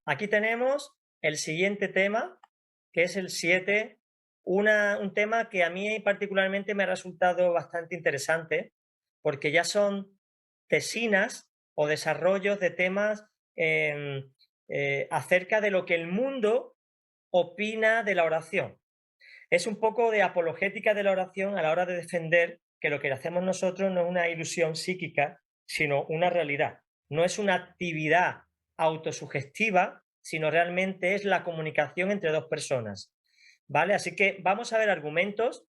Aquí tenemos el siguiente tema, que es el 7, un tema que a mí particularmente me ha resultado bastante interesante, porque ya son tesinas o desarrollos de temas acerca de lo que el mundo opina de la oración. Es un poco de apologética de la oración a la hora de defender que lo que hacemos nosotros no es una ilusión psíquica, sino una realidad. No es una actividad autosugestiva, sino realmente es la comunicación entre dos personas. ¿Vale? Así que vamos a ver argumentos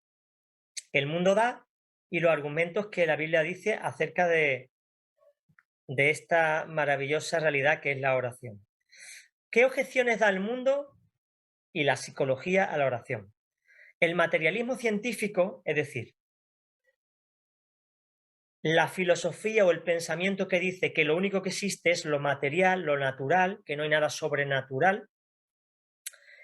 que el mundo da y los argumentos que la Biblia dice acerca de esta maravillosa realidad que es la oración. ¿Qué objeciones da el mundo y la psicología a la oración? El materialismo científico, es decir, la filosofía o el pensamiento que dice que lo único que existe es lo material, lo natural, que no hay nada sobrenatural,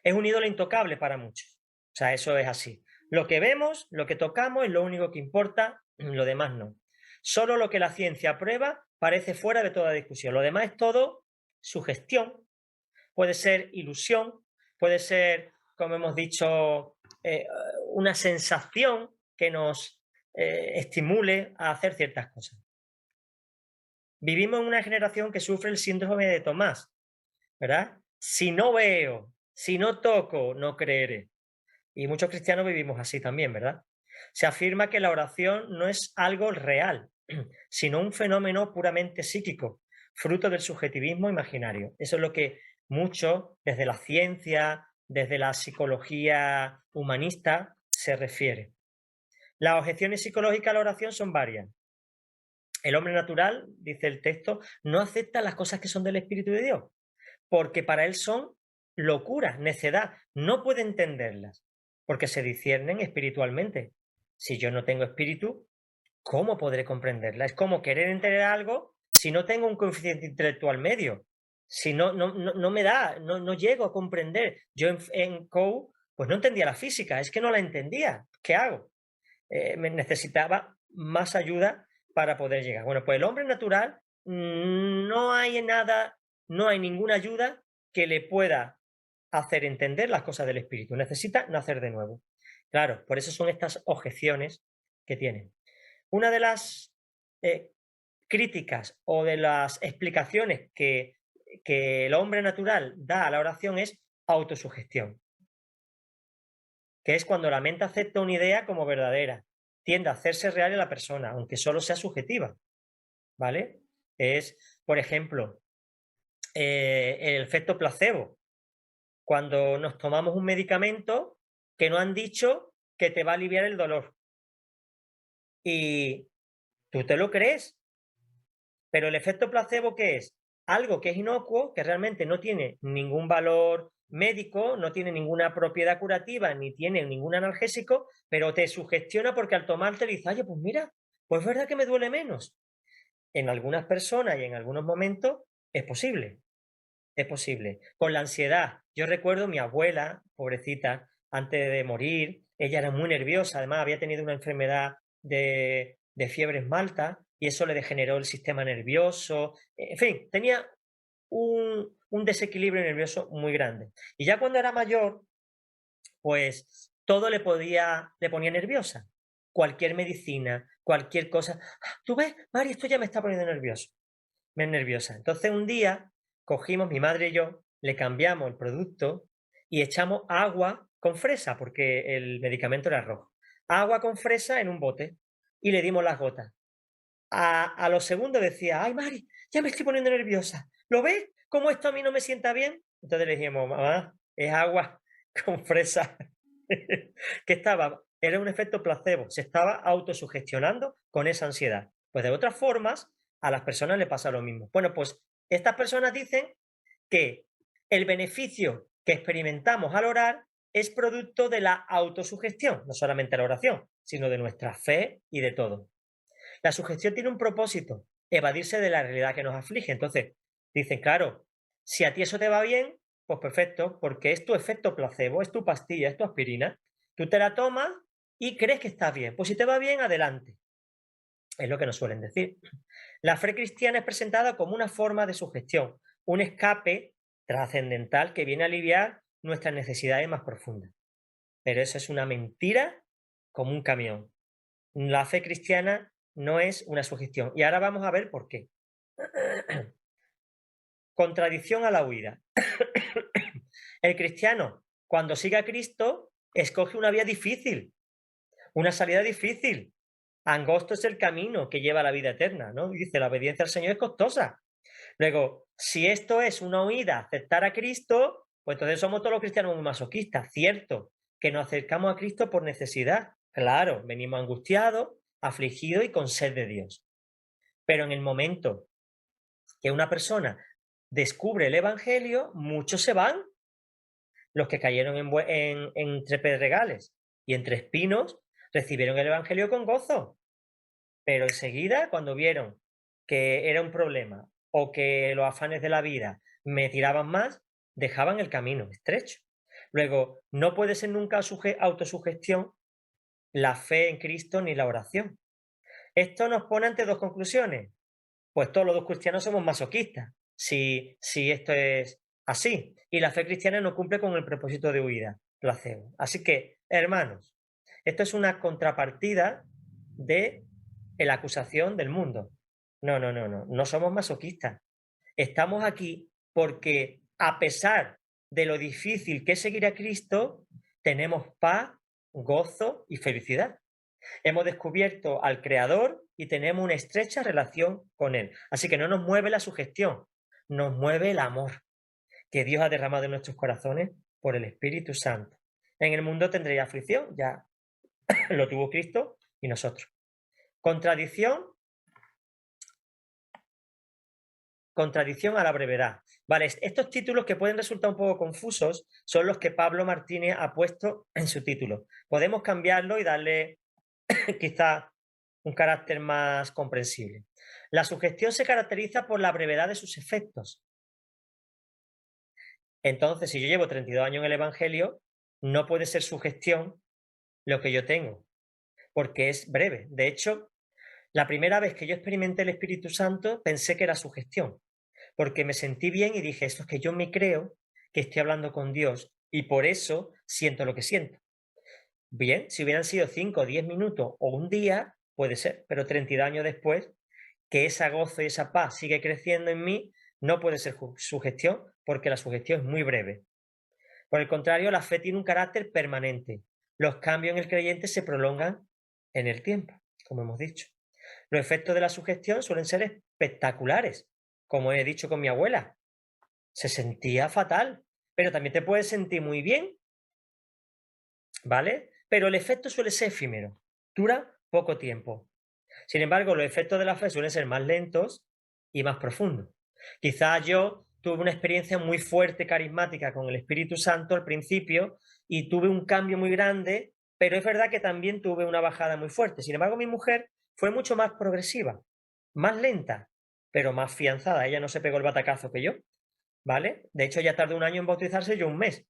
es un ídolo intocable para muchos. O sea, eso es así. Lo que vemos, lo que tocamos es lo único que importa, lo demás no. Solo lo que la ciencia aprueba parece fuera de toda discusión. Lo demás es todo sugestión, puede ser ilusión, puede ser, como hemos dicho, una sensación que nos estimule a hacer ciertas cosas. Vivimos en una generación que sufre el síndrome de Tomás, ¿verdad? Si no veo, si no toco, no creeré. Y muchos cristianos vivimos así también, ¿verdad? Se afirma que la oración no es algo real, sino un fenómeno puramente psíquico, fruto del subjetivismo imaginario. Eso es lo que muchos, desde la ciencia, desde la psicología humanista, se refiere. Las objeciones psicológicas a la oración son varias. El hombre natural, dice el texto, no acepta las cosas que son del Espíritu de Dios, porque para él son locuras, necedad, no puede entenderlas, porque se disciernen espiritualmente. Si yo no tengo espíritu, ¿cómo podré comprenderla? Es como querer entender algo si no tengo un coeficiente intelectual medio. Si no me da, no llego a comprender. Yo en COU, pues no entendía la física, es que no la entendía. ¿Qué hago? Me necesitaba más ayuda para poder llegar. Bueno, pues el hombre natural no hay nada, no hay ninguna ayuda que le pueda hacer entender las cosas del espíritu. Necesita nacer de nuevo. Claro, por eso son estas objeciones que tienen. Una de las eh, críticas o de las explicaciones que el hombre natural da a la oración es autosugestión, que es cuando la mente acepta una idea como verdadera, tiende a hacerse real en la persona, aunque solo sea subjetiva, ¿vale? Es, por ejemplo, el efecto placebo, cuando nos tomamos un medicamento que no han dicho que te va a aliviar el dolor y tú te lo crees, pero el efecto placebo, ¿qué es? Algo que es inocuo, que realmente no tiene ningún valor médico, no tiene ninguna propiedad curativa, ni tiene ningún analgésico, pero te sugestiona porque al tomarte le dices, oye, pues mira, pues es verdad que me duele menos. En algunas personas y en algunos momentos es posible, es posible. Con la ansiedad, yo recuerdo mi abuela, pobrecita, antes de morir, ella era muy nerviosa, además había tenido una enfermedad de fiebres malta y eso le degeneró el sistema nervioso, en fin, tenía un desequilibrio nervioso muy grande. Y ya cuando era mayor, pues todo le ponía nerviosa. Cualquier medicina, cualquier cosa. "Ah, ¿tú ves, Mari? Esto ya me está poniendo nervioso. Me nerviosa". Entonces un día cogimos, mi madre y yo, le cambiamos el producto y echamos agua con fresa, porque el medicamento era rojo. Agua con fresa en un bote y le dimos las gotas. A los segundos decía, ay, Mari, ya me estoy poniendo nerviosa. ¿Lo ves? ¿Cómo esto a mí no me sienta bien? Entonces le dijimos, mamá, es agua con fresa. Que era un efecto placebo, se estaba autosugestionando con esa ansiedad. Pues de otras formas, a las personas le pasa lo mismo. Bueno, pues estas personas dicen que el beneficio que experimentamos al orar es producto de la autosugestión, no solamente la oración, sino de nuestra fe y de todo. La sugestión tiene un propósito, evadirse de la realidad que nos aflige. Entonces, dicen, claro, si a ti eso te va bien, pues perfecto, porque es tu efecto placebo, es tu pastilla, es tu aspirina. Tú te la tomas y crees que estás bien. Pues si te va bien, adelante. Es lo que nos suelen decir. La fe cristiana es presentada como una forma de sugestión, un escape trascendental que viene a aliviar nuestras necesidades más profundas. Pero eso es una mentira como un camión. La fe cristiana no es una sugestión. Y ahora vamos a ver por qué. Contradicción a la huida. El cristiano, cuando sigue a Cristo, escoge una vía difícil, una salida difícil. Angosto es el camino que lleva a la vida eterna, ¿no? Dice, la obediencia al Señor es costosa. Luego, si esto es una huida, aceptar a Cristo, pues entonces somos todos los cristianos muy masoquistas. Cierto, que nos acercamos a Cristo por necesidad. Claro, venimos angustiados, afligidos y con sed de Dios. Pero en el momento que una persona descubre el Evangelio, muchos se van. Los que cayeron entre pedregales y entre espinos recibieron el Evangelio con gozo. Pero enseguida, cuando vieron que era un problema o que los afanes de la vida me tiraban más, dejaban el camino estrecho. Luego, no puede ser nunca autosugestión la fe en Cristo ni la oración. Esto nos pone ante dos conclusiones. Pues todos los cristianos somos masoquistas, si esto es así. Y la fe cristiana no cumple con el propósito de huida, placebo. Así que, hermanos, esto es una contrapartida de la acusación del mundo. No, no, no, no, no somos masoquistas. Estamos aquí porque, a pesar de lo difícil que es seguir a Cristo, tenemos paz, gozo y felicidad. Hemos descubierto al Creador y tenemos una estrecha relación con Él. Así que no nos mueve la sugestión, nos mueve el amor que Dios ha derramado en nuestros corazones por el Espíritu Santo. En el mundo tendréis aflicción, ya lo tuvo Cristo y nosotros. Contradicción a la brevedad. Vale, estos títulos que pueden resultar un poco confusos son los que Pablo Martínez ha puesto en su título. Podemos cambiarlo y darle quizá un carácter más comprensible. La sugestión se caracteriza por la brevedad de sus efectos. Entonces, si yo llevo 32 años en el Evangelio, no puede ser sugestión lo que yo tengo, porque es breve. De hecho, la primera vez que yo experimenté el Espíritu Santo, pensé que era sugestión, porque me sentí bien y dije, esto es que yo me creo que estoy hablando con Dios y por eso siento lo que siento. Bien, si hubieran sido 5 o 10 minutos o un día, puede ser, pero 32 años después, que esa gozo y esa paz sigue creciendo en mí, no puede ser sugestión, porque la sugestión es muy breve. Por el contrario, la fe tiene un carácter permanente. Los cambios en el creyente se prolongan en el tiempo, como hemos dicho. Los efectos de la sugestión suelen ser espectaculares, como he dicho con mi abuela. Se sentía fatal, pero también te puedes sentir muy bien, ¿vale? Pero el efecto suele ser efímero, dura poco tiempo. Sin embargo, los efectos de la fe suelen ser más lentos y más profundos. Quizás yo tuve una experiencia muy fuerte, carismática con el Espíritu Santo al principio y tuve un cambio muy grande, pero es verdad que también tuve una bajada muy fuerte. Sin embargo, mi mujer fue mucho más progresiva, más lenta, pero más fianzada. Ella no se pegó el batacazo que yo, ¿vale? De hecho, ella tardó un año en bautizarse, yo un mes.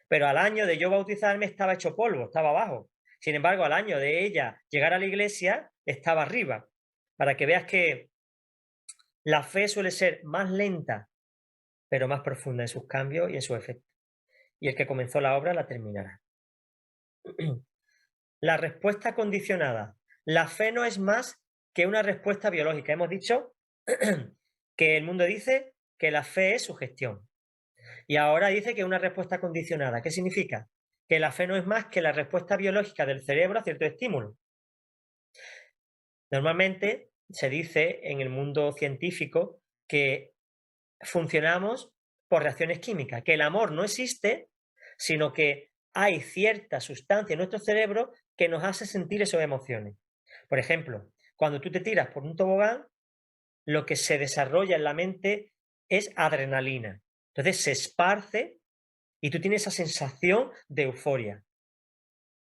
Pero al año de yo bautizarme estaba hecho polvo, estaba abajo. Sin embargo, al año de ella llegar a la iglesia, estaba arriba. Para que veas que la fe suele ser más lenta, pero más profunda en sus cambios y en sus efectos. Y el que comenzó la obra la terminará. La respuesta condicionada. La fe no es más que una respuesta biológica. Hemos dicho que el mundo dice que la fe es sugestión. Y ahora dice que es una respuesta condicionada. ¿Qué significa? Que la fe no es más que la respuesta biológica del cerebro a cierto estímulo. Normalmente se dice en el mundo científico que funcionamos por reacciones químicas, que el amor no existe, sino que hay cierta sustancia en nuestro cerebro que nos hace sentir esas emociones. Por ejemplo, cuando tú te tiras por un tobogán, lo que se desarrolla en la mente es adrenalina. Entonces se esparce y tú tienes esa sensación de euforia.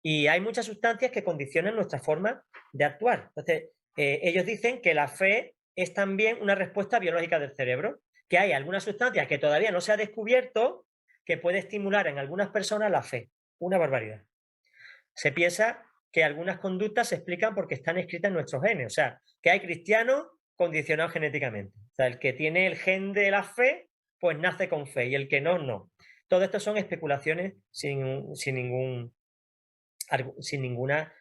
Y hay muchas sustancias que condicionan nuestra forma de actuar. Entonces, ellos dicen que la fe es también una respuesta biológica del cerebro, que hay algunas sustancias que todavía no se ha descubierto que puede estimular en algunas personas la fe. Una barbaridad. Se piensa que algunas conductas se explican porque están escritas en nuestros genes. O sea, que hay cristianos condicionados genéticamente. O sea, el que tiene el gen de la fe, pues nace con fe y el que no, no. Todo esto son especulaciones sin ninguna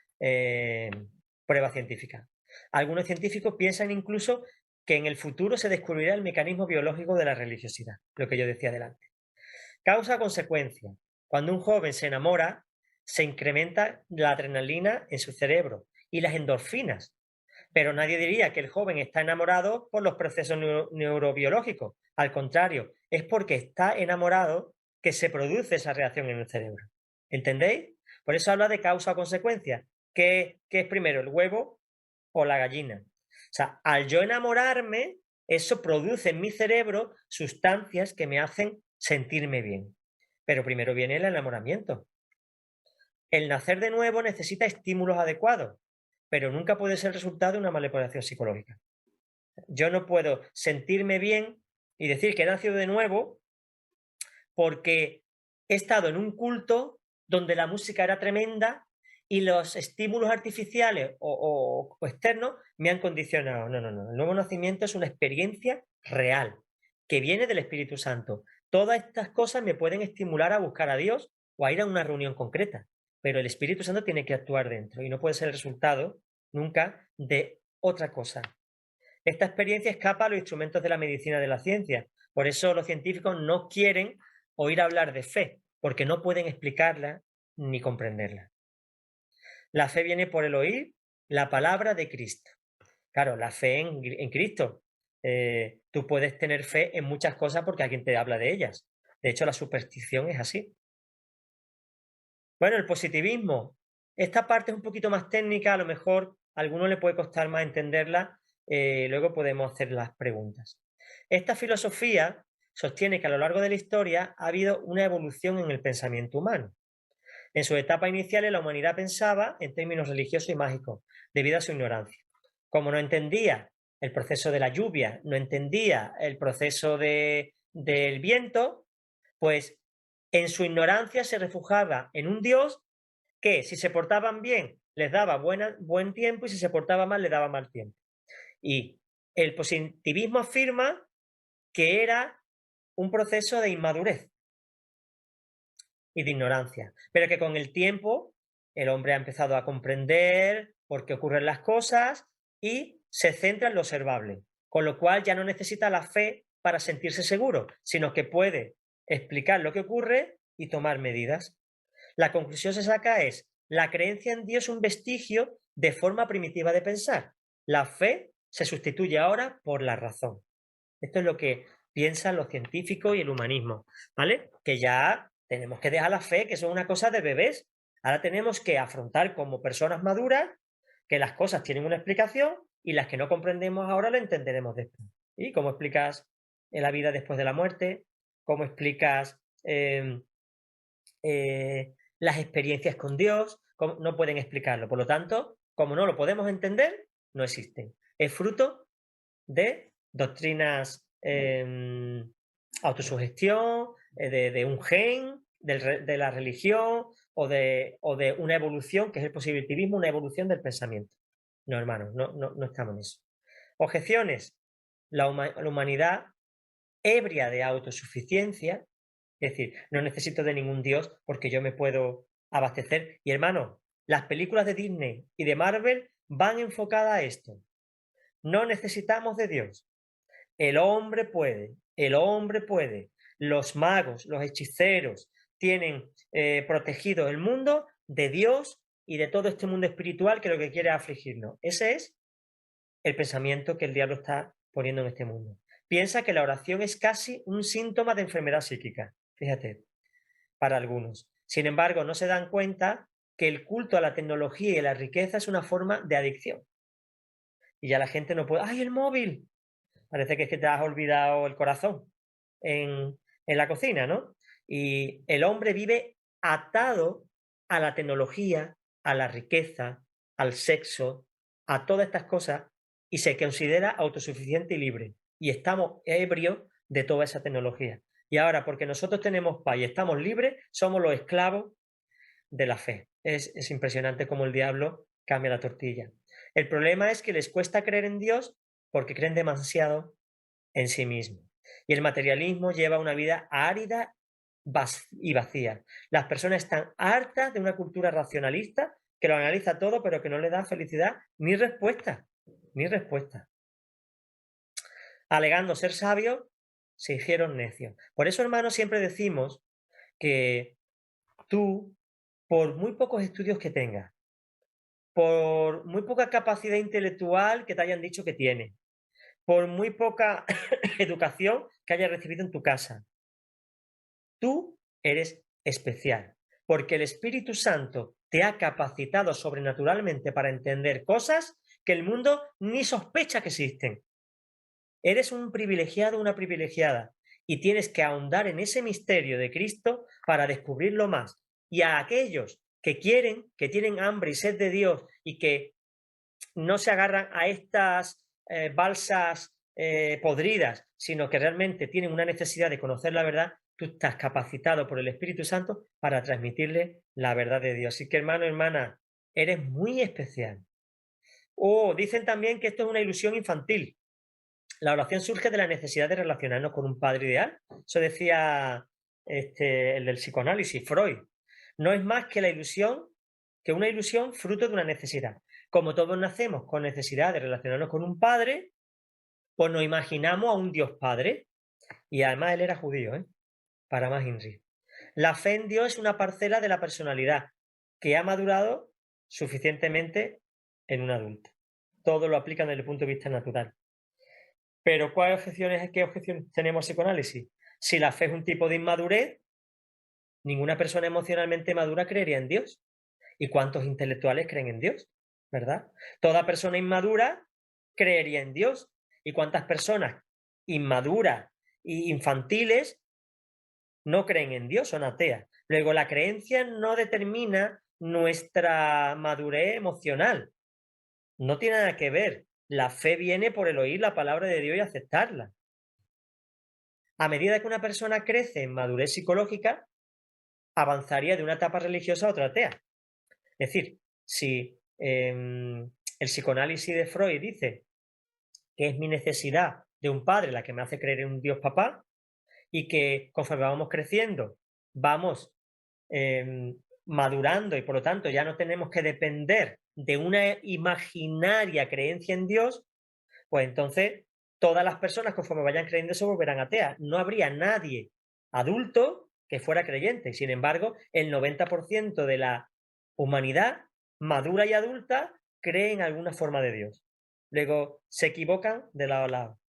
prueba científica. Algunos científicos piensan incluso que en el futuro se descubrirá el mecanismo biológico de la religiosidad, lo que yo decía delante. Causa-consecuencia. Cuando un joven se enamora, se incrementa la adrenalina en su cerebro y las endorfinas. Pero nadie diría que el joven está enamorado por los procesos neurobiológicos. Al contrario, es porque está enamorado que se produce esa reacción en el cerebro. ¿Entendéis? Por eso habla de causa-consecuencia. ¿Qué es primero, el huevo o la gallina? O sea, al yo enamorarme, eso produce en mi cerebro sustancias que me hacen sentirme bien. Pero primero viene el enamoramiento. El nacer de nuevo necesita estímulos adecuados, pero nunca puede ser el resultado de una manipulación psicológica. Yo no puedo sentirme bien y decir que he nacido de nuevo porque he estado en un culto donde la música era tremenda y los estímulos artificiales o externos me han condicionado. No, no, no. El nuevo nacimiento es una experiencia real que viene del Espíritu Santo. Todas estas cosas me pueden estimular a buscar a Dios o a ir a una reunión concreta, pero el Espíritu Santo tiene que actuar dentro y no puede ser el resultado nunca de otra cosa. Esta experiencia escapa a los instrumentos de la medicina de la ciencia. Por eso los científicos no quieren oír hablar de fe, porque no pueden explicarla ni comprenderla. La fe viene por el oír la palabra de Cristo. Claro, la fe en Cristo. Tú puedes tener fe en muchas cosas porque alguien te habla de ellas. De hecho, la superstición es así. Bueno, el positivismo. Esta parte es un poquito más técnica, a lo mejor a alguno le puede costar más entenderla, luego podemos hacer las preguntas. Esta filosofía sostiene que a lo largo de la historia ha habido una evolución en el pensamiento humano. En sus etapas iniciales la humanidad pensaba en términos religiosos y mágicos, debido a su ignorancia. Como no entendía el proceso de la lluvia, no entendía el proceso del viento, pues en su ignorancia se refugiaba en un Dios que si se portaban bien les daba buen tiempo y si se portaban mal les daba mal tiempo. Y el positivismo afirma que era un proceso de inmadurez y de ignorancia, pero que con el tiempo el hombre ha empezado a comprender por qué ocurren las cosas y se centra en lo observable, con lo cual ya no necesita la fe para sentirse seguro, sino que puede explicar lo que ocurre y tomar medidas. La conclusión se saca es, la creencia en Dios es un vestigio de forma primitiva de pensar. La fe se sustituye ahora por la razón. Esto es lo que piensan los científicos y el humanismo, ¿vale? Que ya tenemos que dejar la fe, que eso es una cosa de bebés. Ahora tenemos que afrontar como personas maduras que las cosas tienen una explicación y las que no comprendemos ahora la entenderemos después. ¿Y cómo explicas la vida después de la muerte? ¿Cómo explicas las experiencias con Dios? No pueden explicarlo. Por lo tanto, como no lo podemos entender, no existen. Es fruto de doctrinas autosugestión, de un gen, de la religión o de una evolución, que es el positivismo, una evolución del pensamiento. No, hermano, no estamos en eso. Objeciones. La humanidad ebria de autosuficiencia, es decir, no necesito de ningún Dios porque yo me puedo abastecer. Y hermano, las películas de Disney y de Marvel van enfocadas a esto. No necesitamos de Dios. El hombre puede, el hombre puede. Los magos, los hechiceros tienen protegido el mundo de Dios y de todo este mundo espiritual que lo que quiere es afligirnos. Ese es el pensamiento que el diablo está poniendo en este mundo. Piensa que la oración es casi un síntoma de enfermedad psíquica, fíjate, para algunos. Sin embargo, no se dan cuenta que el culto a la tecnología y a la riqueza es una forma de adicción. Y ya la gente no puede, ¡ay, el móvil! Parece que es que te has olvidado el corazón en la cocina, ¿no? Y el hombre vive atado a la tecnología, a la riqueza, al sexo, a todas estas cosas y se considera autosuficiente y libre. Y estamos ebrios de toda esa tecnología. Y ahora, porque nosotros tenemos paz y estamos libres, somos los esclavos de la fe. Es impresionante cómo el diablo cambia la tortilla. El problema es que les cuesta creer en Dios porque creen demasiado en sí mismos. Y el materialismo lleva una vida árida y vacía. Las personas están hartas de una cultura racionalista que lo analiza todo, pero que no le da felicidad ni respuesta, ni respuesta. Alegando ser sabios, se hicieron necios. Por eso, hermanos, siempre decimos que tú, por muy pocos estudios que tengas, por muy poca capacidad intelectual que te hayan dicho que tienes, por muy poca educación que hayas recibido en tu casa, tú eres especial, porque el Espíritu Santo te ha capacitado sobrenaturalmente para entender cosas que el mundo ni sospecha que existen. Eres un privilegiado, una privilegiada, y tienes que ahondar en ese misterio de Cristo para descubrirlo más. Y a aquellos que quieren, que tienen hambre y sed de Dios y que no se agarran a estas balsas podridas, sino que realmente tienen una necesidad de conocer la verdad, tú estás capacitado por el Espíritu Santo para transmitirle la verdad de Dios. Así que, hermano, hermana, eres muy especial. Dicen también que esto es una ilusión infantil. La oración surge de la necesidad de relacionarnos con un padre ideal. Eso decía el del psicoanálisis, Freud. No es más que que una ilusión fruto de una necesidad. Como todos nacemos con necesidad de relacionarnos con un padre, pues nos imaginamos a un Dios Padre. Y además él era judío, para más Inri. La fe en Dios es una parcela de la personalidad que ha madurado suficientemente en un adulto. Todo lo aplican desde el punto de vista natural. Pero ¿qué objeciones tenemos psicoanálisis? Si la fe es un tipo de inmadurez, ninguna persona emocionalmente madura creería en Dios. ¿Y cuántos intelectuales creen en Dios? ¿Verdad? Toda persona inmadura creería en Dios. ¿Y cuántas personas inmaduras e infantiles no creen en Dios, son ateas? Luego, la creencia no determina nuestra madurez emocional. No tiene nada que ver. La fe viene por el oír la palabra de Dios y aceptarla. A medida que una persona crece en madurez psicológica, avanzaría de una etapa religiosa a otra atea. Es decir, si el psicoanálisis de Freud dice que es mi necesidad de un padre la que me hace creer en un Dios papá, y que conforme vamos creciendo, vamos madurando y por lo tanto ya no tenemos que depender de una imaginaria creencia en Dios, pues entonces todas las personas conforme vayan creyendo se volverán ateas. No habría nadie adulto que fuera creyente. Sin embargo, el 90% de la humanidad madura y adulta cree en alguna forma de Dios. Luego se equivocan de lado a lado.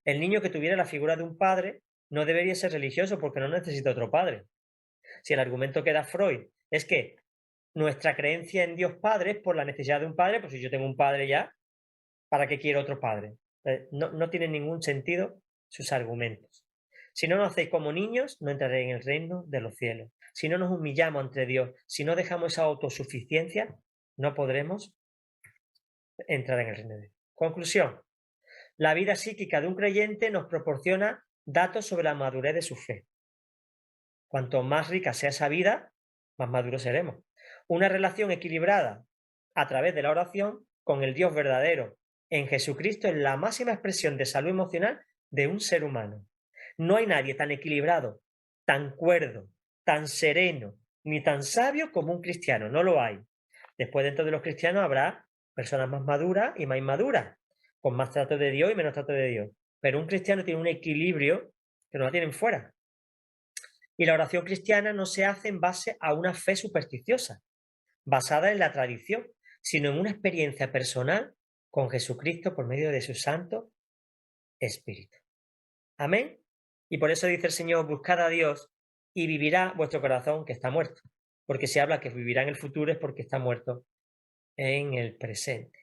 El niño que tuviera la figura de un padre no debería ser religioso porque no necesita otro padre. Si el argumento que da Freud es que nuestra creencia en Dios Padre es por la necesidad de un padre, pues si yo tengo un padre ya, ¿para qué quiero otro padre? No tienen ningún sentido sus argumentos. Si no nos hacéis como niños, no entraréis en el reino de los cielos. Si no nos humillamos ante Dios, si no dejamos esa autosuficiencia, no podremos entrar en el reino de Dios. Conclusión. La vida psíquica de un creyente nos proporciona datos sobre la madurez de su fe. Cuanto más rica sea esa vida, más maduros seremos. Una relación equilibrada a través de la oración con el Dios verdadero en Jesucristo es la máxima expresión de salud emocional de un ser humano. No hay nadie tan equilibrado, tan cuerdo, tan sereno, ni tan sabio como un cristiano. No lo hay. Después, dentro de los cristianos habrá personas más maduras y más inmaduras, con más trato de Dios y menos trato de Dios. Pero un cristiano tiene un equilibrio que no la tienen fuera. Y la oración cristiana no se hace en base a una fe supersticiosa, basada en la tradición, sino en una experiencia personal con Jesucristo por medio de su Santo Espíritu. Amén. Y por eso dice el Señor, buscad a Dios y vivirá vuestro corazón que está muerto. Porque si habla que vivirá en el futuro es porque está muerto en el presente.